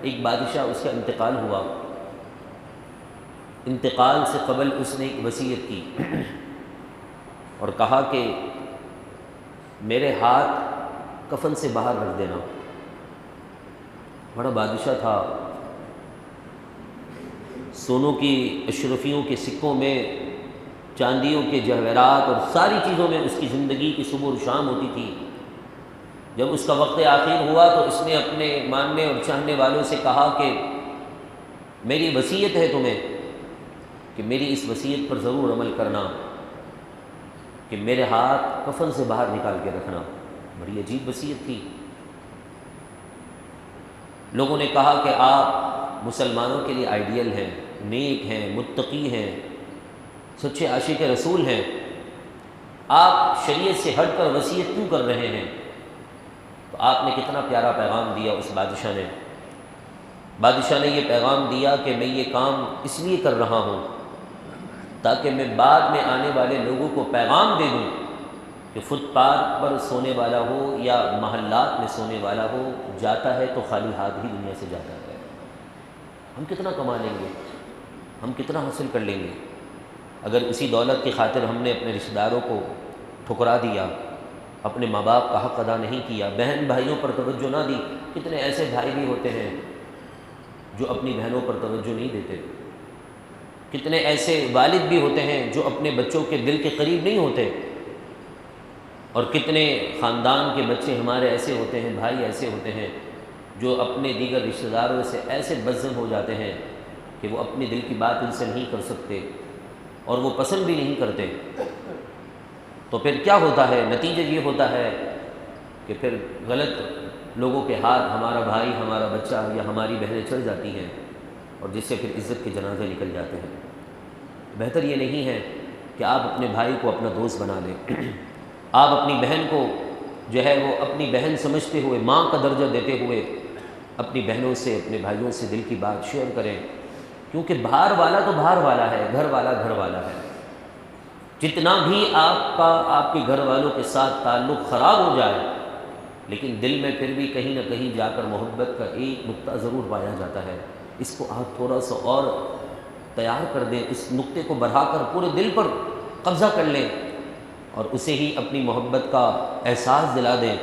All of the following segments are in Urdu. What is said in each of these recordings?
ایک بادشاہ، اس کا انتقال ہوا، انتقال سے قبل اس نے ایک وصیت کی اور کہا کہ میرے ہاتھ کفن سے باہر رکھ دینا۔ بڑا بادشاہ تھا، سونوں کی اشرفیوں کے سکوں میں، چاندیوں کے جواہرات اور ساری چیزوں میں اس کی زندگی کی صبح و شام ہوتی تھی۔ جب اس کا وقت آخر ہوا تو اس نے اپنے ماننے اور چاہنے والوں سے کہا کہ میری وصیت ہے تمہیں کہ میری اس وصیت پر ضرور عمل کرنا کہ میرے ہاتھ کفن سے باہر نکال کے رکھنا۔ بڑی عجیب وصیت تھی۔ لوگوں نے کہا کہ آپ مسلمانوں کے لیے آئیڈیل ہیں، نیک ہیں، متقی ہیں، سچے عاشق رسول ہیں، آپ شریعت سے ہٹ کر وصیت کیوں کر رہے ہیں؟ تو آپ نے کتنا پیارا پیغام دیا اس بادشاہ نے۔ بادشاہ نے یہ پیغام دیا کہ میں یہ کام اس لیے کر رہا ہوں تاکہ میں بعد میں آنے والے لوگوں کو پیغام دے دوں کہ فٹ پاتھ پر سونے والا ہو یا محلات میں سونے والا ہو، جاتا ہے تو خالی ہاتھ ہی دنیا سے جاتا ہے۔ ہم کتنا کما لیں گے، ہم کتنا حاصل کر لیں گے اگر اسی دولت کی خاطر ہم نے اپنے رشتہ داروں کو ٹھکرا دیا، اپنے ماں باپ کا حق ادا نہیں کیا، بہن بھائیوں پر توجہ نہ دی۔ کتنے ایسے بھائی بھی ہوتے ہیں جو اپنی بہنوں پر توجہ نہیں دیتے، کتنے ایسے والد بھی ہوتے ہیں جو اپنے بچوں کے دل کے قریب نہیں ہوتے، اور کتنے خاندان کے بچے ہمارے ایسے ہوتے ہیں، بھائی ایسے ہوتے ہیں جو اپنے دیگر رشتہ داروں سے ایسے بدظن ہو جاتے ہیں کہ وہ اپنے دل کی بات ان سے نہیں کر سکتے اور وہ پسند بھی نہیں کرتے۔ تو پھر کیا ہوتا ہے؟ نتیجہ یہ ہوتا ہے کہ پھر غلط لوگوں کے ہاتھ ہمارا بھائی، ہمارا بچہ یا ہماری بہنیں چڑھ جاتی ہیں اور جس سے پھر عزت کے جنازے نکل جاتے ہیں۔ بہتر یہ نہیں ہے کہ آپ اپنے بھائی کو اپنا دوست بنا لیں، آپ اپنی بہن کو جو ہے وہ اپنی بہن سمجھتے ہوئے، ماں کا درجہ دیتے ہوئے اپنی بہنوں سے، اپنے بھائیوں سے دل کی بات شیئر کریں، کیونکہ باہر والا تو باہر والا ہے، گھر والا گھر والا ہے۔ جتنا بھی آپ کا آپ کے گھر والوں کے ساتھ تعلق خراب ہو جائے، لیکن دل میں پھر بھی کہیں نہ کہیں جا کر محبت کا ایک نقطہ ضرور پایا جاتا ہے۔ اس کو آپ تھوڑا سا اور تیار کر دیں، اس نقطے کو بڑھا کر پورے دل پر قبضہ کر لیں اور اسے ہی اپنی محبت کا احساس دلا دیں،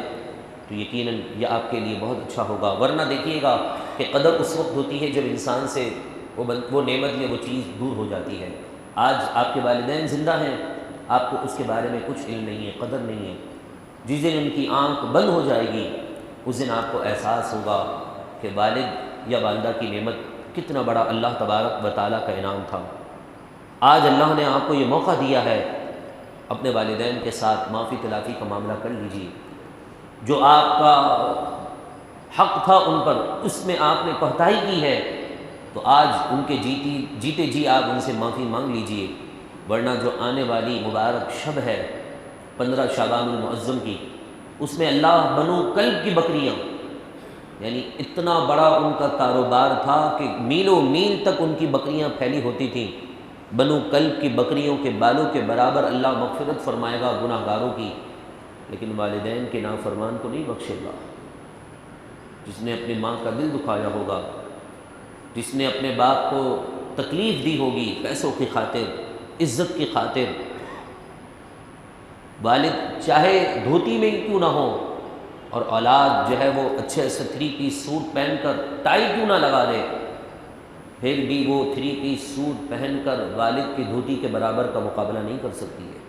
تو یقیناً یہ آپ کے لیے بہت اچھا ہوگا۔ ورنہ دیکھیے گا کہ قدر اس وقت ہوتی ہے جب انسان سے وہ نعمت یا وہ چیز دور ہو جاتی ہے۔ آج آپ کے والدین زندہ ہیں، آپ کو اس کے بارے میں کچھ علم نہیں ہے، قدر نہیں ہے۔ جس دن ان کی آنکھ بند ہو جائے گی، اس دن آپ کو احساس ہوگا کہ والد یا والدہ کی نعمت کتنا بڑا اللہ تبارک و تعالیٰ کا انعام تھا۔ آج اللہ نے آپ کو یہ موقع دیا ہے، اپنے والدین کے ساتھ معافی تلافی کا معاملہ کر لیجیے۔ جو آپ کا حق تھا ان پر، اس میں آپ نے کوتاہی کی ہے تو آج ان کے جیتے جی آپ ان سے معافی مانگ لیجئے، ورنہ جو آنے والی مبارک شب ہے 15 شعبان المعظم کی، اس میں اللہ بنو کلب کی بکریاں، یعنی اتنا بڑا ان کا کاروبار تھا کہ میلوں میل تک ان کی بکریاں پھیلی ہوتی تھیں، بنو کلب کی بکریوں کے بالوں کے برابر اللہ مغفرت فرمائے گا گناہ گاروں کی، لیکن والدین کے نافرمان کو نہیں بخشے گا۔ جس نے اپنی ماں کا دل دکھایا ہوگا، جس نے اپنے باپ کو تکلیف دی ہوگی پیسوں کی خاطر، عزت کی خاطر، والد چاہے دھوتی میں ہی کیوں نہ ہو اور اولاد جو ہے وہ اچھے سے 3 پیس سوٹ پہن کر ٹائی کیوں نہ لگا دے، پھر بھی وہ 3 پیس سوٹ پہن کر والد کی دھوتی کے برابر کا مقابلہ نہیں کر سکتی ہے۔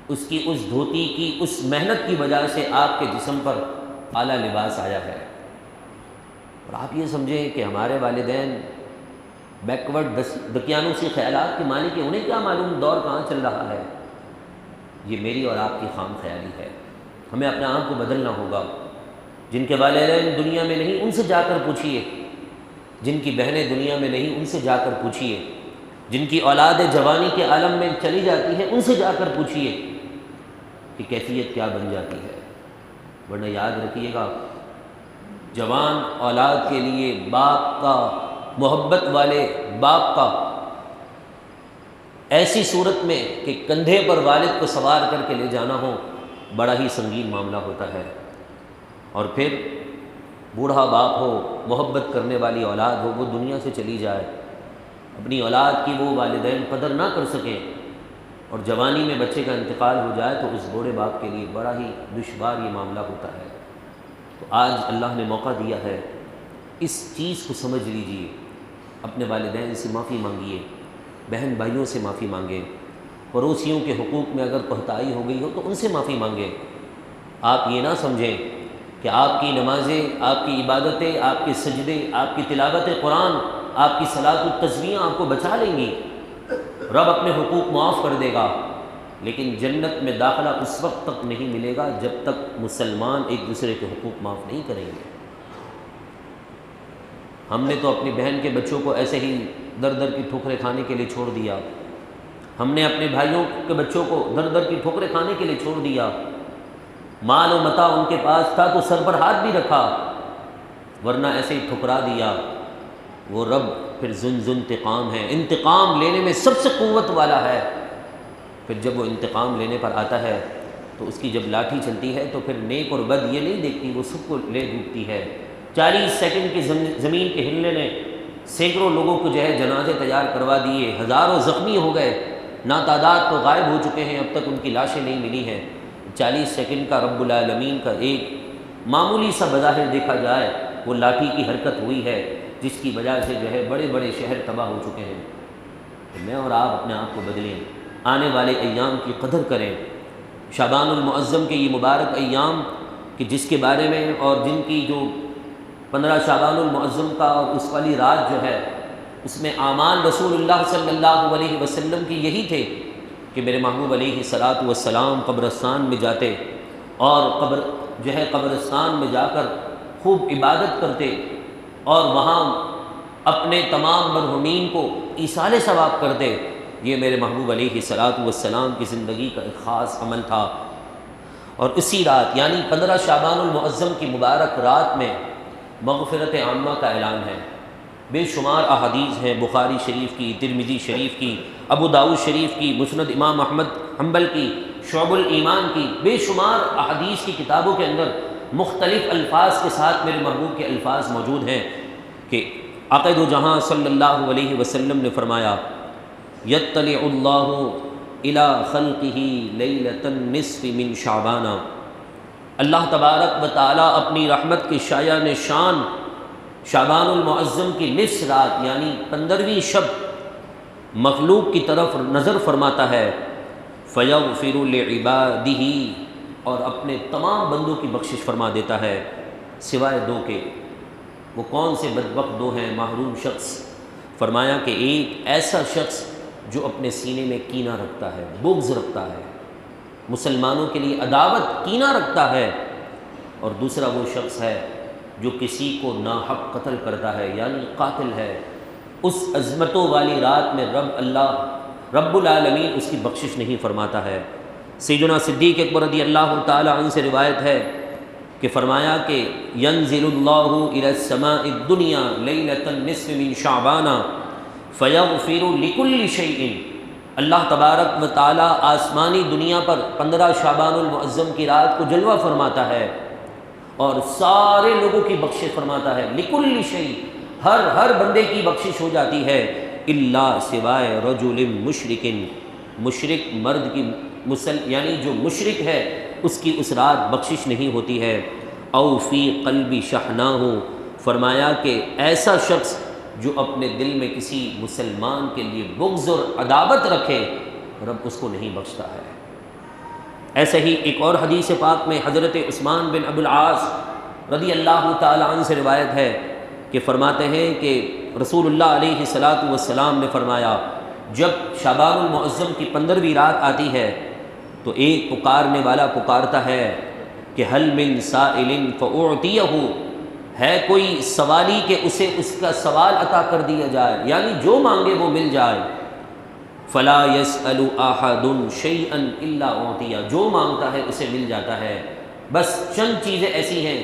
اس کی اس دھوتی کی اس محنت کی وجہ سے آپ کے جسم پر اعلیٰ لباس آیا ہے۔ اور آپ یہ سمجھیں کہ ہمارے والدین بیکورڈ دقیانوسی خیالات کے مالک ہیں، انہیں کیا معلوم دور کہاں چل رہا ہے۔ یہ میری اور آپ کی خام خیالی ہے، ہمیں اپنے آپ کو بدلنا ہوگا۔ جن کے والدین دنیا میں نہیں ان سے جا کر پوچھئے، جن کی بہنیں دنیا میں نہیں ان سے جا کر پوچھئے، جن کی اولاد جوانی کے عالم میں چلی جاتی ہے ان سے جا کر پوچھئے کہ کیفیت کیا بن جاتی ہے۔ ورنہ یاد رکھیے گا، جوان اولاد کے لیے باپ کا، محبت والے باپ کا، ایسی صورت میں کہ کندھے پر والد کو سوار کر کے لے جانا ہو، بڑا ہی سنگین معاملہ ہوتا ہے۔ اور پھر بوڑھا باپ ہو، محبت کرنے والی اولاد ہو، وہ دنیا سے چلی جائے، اپنی اولاد کی وہ والدین قدر نہ کر سکیں اور جوانی میں بچے کا انتقال ہو جائے تو اس بوڑھے باپ کے لیے بڑا ہی دشوار یہ معاملہ ہوتا ہے۔ تو آج اللہ نے موقع دیا ہے، اس چیز کو سمجھ لیجئے، اپنے والدین سے معافی مانگیے، بہن بھائیوں سے معافی مانگیں، پڑوسیوں کے حقوق میں اگر کوتاہی ہو گئی ہو تو ان سے معافی مانگیں۔ آپ یہ نہ سمجھیں کہ آپ کی نمازیں، آپ کی عبادتیں، آپ کے سجدے، آپ کی تلاوت قرآن، آپ کی صلاۃ التسبیح آپ کو بچا لیں گی، رب اپنے حقوق معاف کر دے گا، لیکن جنت میں داخلہ اس وقت تک نہیں ملے گا جب تک مسلمان ایک دوسرے کے حقوق معاف نہیں کریں گے۔ ہم نے تو اپنی بہن کے بچوں کو ایسے ہی در در کی ٹھوکریں کھانے کے لیے چھوڑ دیا، ہم نے اپنے بھائیوں کے بچوں کو در در کی ٹھوکریں کھانے کے لیے چھوڑ دیا، مال و متاع ان کے پاس تھا تو سر پر ہاتھ بھی رکھا، ورنہ ایسے ہی ٹھکرا دیا۔ وہ رب پھر ذو انتقام ہے، انتقام لینے میں سب سے قوت والا ہے۔ پھر جب وہ انتقام لینے پر آتا ہے تو اس کی جب لاٹھی چلتی ہے تو پھر نیک اور بد یہ نہیں دیکھتی، وہ سب کو لے ڈوبتی ہے۔ 40 سیکنڈ کی زمین کے ہلنے نے سینکڑوں لوگوں کو جو ہے جنازے تیار کروا دیے، ہزاروں زخمی ہو گئے، ناتعداد تو غائب ہو چکے ہیں، اب تک ان کی لاشیں نہیں ملی ہیں۔ 40 سیکنڈ کا رب العالمین کا ایک معمولی سا بظاہر دیکھا جائے وہ لاٹھی کی حرکت ہوئی ہے، جس کی وجہ سے جو ہے بڑے بڑے شہر تباہ ہو چکے ہیں۔ تو میں اور آپ اپنے آپ کو بدلیں، آنے والے ایام کی قدر کریں۔ شعبان المعظم کے یہ مبارک ایام کہ جس کے بارے میں اور جن کی جو 15 شعبان المعظم کا اور اس والی رات جو ہے اس میں اعمال رسول اللہ صلی اللہ علیہ وسلم کی یہی تھے کہ میرے محبوب علیہ الصلاۃ والسلام قبرستان میں جاتے اور قبرستان میں جا کر خوب عبادت کرتے اور وہاں اپنے تمام مرحومین کو ایصال ثواب کرتے۔ یہ میرے محبوب علیہ الصلاۃ والسلام کی زندگی کا ایک خاص عمل تھا۔ اور اسی رات یعنی 15 شعبان المعظم کی مبارک رات میں مغفرت عامہ کا اعلان ہے۔ بے شمار احادیث ہیں، بخاری شریف کی، ترمذی شریف کی، ابو داؤد شریف کی، مسند امام احمد حنبل کی، شعب الایمان کی، بے شمار احادیث کی کتابوں کے اندر مختلف الفاظ کے ساتھ میرے محبوب کے الفاظ موجود ہیں کہ آقا دو جہاں صلی اللہ علیہ وسلم نے فرمایا یطلع اللہ الی خلقہ لیلۃ النصف من شعبان، اللہ تبارک و تعالیٰ اپنی رحمت کی شایع نشان شعبان المعظم کی نصف رات یعنی 15ویں شب مخلوق کی طرف نظر فرماتا ہے، فیغفر لعبادہ، اور اپنے تمام بندوں کی بخشش فرما دیتا ہے سوائے دو کے۔ وہ کون سے بدبخت دو ہیں، محروم شخص؟ فرمایا کہ ایک ایسا شخص جو اپنے سینے میں کینہ رکھتا ہے، بغض رکھتا ہے، مسلمانوں کے لیے عداوت کینہ رکھتا ہے، اور دوسرا وہ شخص ہے جو کسی کو ناحق قتل کرتا ہے یعنی قاتل ہے۔ اس عظمتوں والی رات میں رب العالمین اس کی بخشش نہیں فرماتا ہے۔ سیدنا صدیق اکبر رضی اللہ تعالی عنہ سے روایت ہے کہ فرمایا کہ ینزل اللہ الی السماء الدنیا لیلۃ النصف من شعبان فیغفر لکل شیء، اللہ تبارک و تعالی آسمانی دنیا پر 15 شعبان المعظم کی رات کو جلوہ فرماتا ہے اور سارے لوگوں کی بخشش فرماتا ہے، لکل شیء، ہر بندے کی بخشش ہو جاتی ہے، الا سوائے رجل مشرک، مشرک مرد کی یعنی جو مشرک ہے اس کی اس رات بخشش نہیں ہوتی ہے۔ او فی قلب شحناہ، فرمایا کہ ایسا شخص جو اپنے دل میں کسی مسلمان کے لیے بغض اور عداوت رکھے رب اس کو نہیں بخشتا ہے۔ ایسے ہی ایک اور حدیث پاک میں حضرت عثمان بن ابو العاص رضی اللہ تعالی عنہ سے روایت ہے کہ فرماتے ہیں کہ رسول اللہ علیہ الصلاۃ والسلام نے فرمایا جب شعبان المعظم کی 15ویں رات آتی ہے تو ایک پکارنے والا پکارتا ہے کہ حل من سائل فاعطیہ، ہے کوئی سوالی کہ اسے اس کا سوال عطا کر دیا جائے، یعنی جو مانگے وہ مل جائے۔ فلا يسأل احد شيئا الا اعطیہ، جو مانگتا ہے اسے مل جاتا ہے۔ بس چند چیزیں ایسی ہیں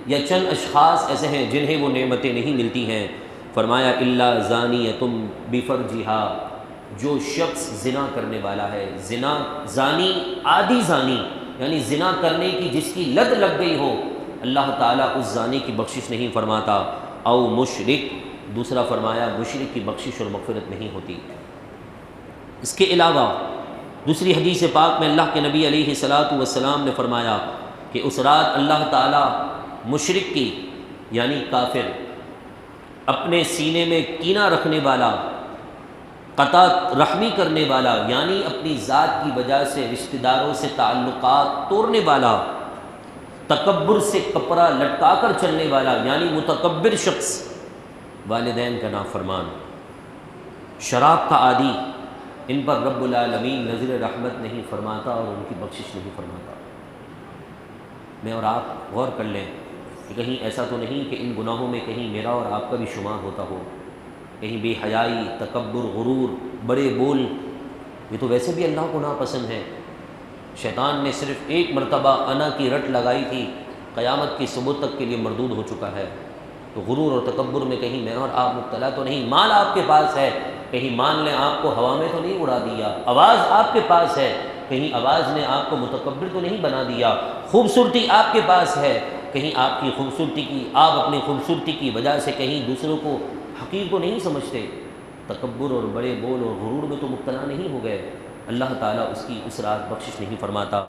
یا چند اشخاص ایسے ہیں جنہیں وہ نعمتیں نہیں ملتی ہیں۔ فرمایا الا زانیۃ بفرجہا، جو شخص زنا کرنے والا ہے، زنا زانی عادی زانی یعنی زنا کرنے کی جس کی لت لگ گئی ہو، اللہ تعالیٰ اس زانی کی بخشش نہیں فرماتا، او مشرک، دوسرا فرمایا مشرک کی بخشش اور مغفرت نہیں ہوتی۔ اس کے علاوہ دوسری حدیث پاک میں اللہ کے نبی علیہ الصلاۃ والسلام نے فرمایا کہ اس رات اللہ تعالیٰ مشرک کی یعنی کافر، اپنے سینے میں کینہ رکھنے والا، قطع رحمی کرنے والا یعنی اپنی ذات کی وجہ سے رشتہ داروں سے تعلقات توڑنے والا، تکبر سے کپڑا لٹکا کر چلنے والا یعنی متکبر شخص، والدین کا نافرمان، شراب کا عادی، ان پر رب العالمین نظر رحمت نہیں فرماتا اور ان کی بخشش نہیں فرماتا۔ میں اور آپ غور کر لیں کہ کہیں ایسا تو نہیں کہ ان گناہوں میں کہیں میرا اور آپ کا بھی شمار ہوتا ہو، کہیں بے حیائی، تکبر، غرور، بڑے بول، یہ تو ویسے بھی اللہ کو ناپسند ہے۔ شیطان نے صرف ایک مرتبہ انا کی رٹ لگائی تھی، قیامت کی صبح تک کے لیے مردود ہو چکا ہے۔ تو غرور اور تکبر میں کہیں میں اور آپ مبتلا تو نہیں؟ مال آپ کے پاس ہے، کہیں مال نے آپ کو ہوا میں تو نہیں اڑا دیا؟ آواز آپ کے پاس ہے، کہیں آواز نے آپ کو متکبر تو نہیں بنا دیا؟ خوبصورتی آپ کے پاس ہے، کہیں آپ کی خوبصورتی کی، آپ اپنی خوبصورتی کی وجہ سے کہیں دوسروں کو حقیر تو نہیں سمجھتے؟ تکبر اور بڑے بول اور غرور میں تو مبتلا نہیں ہو گئے؟ اللہ تعالیٰ اس کی اس رات بخشش نہیں فرماتا۔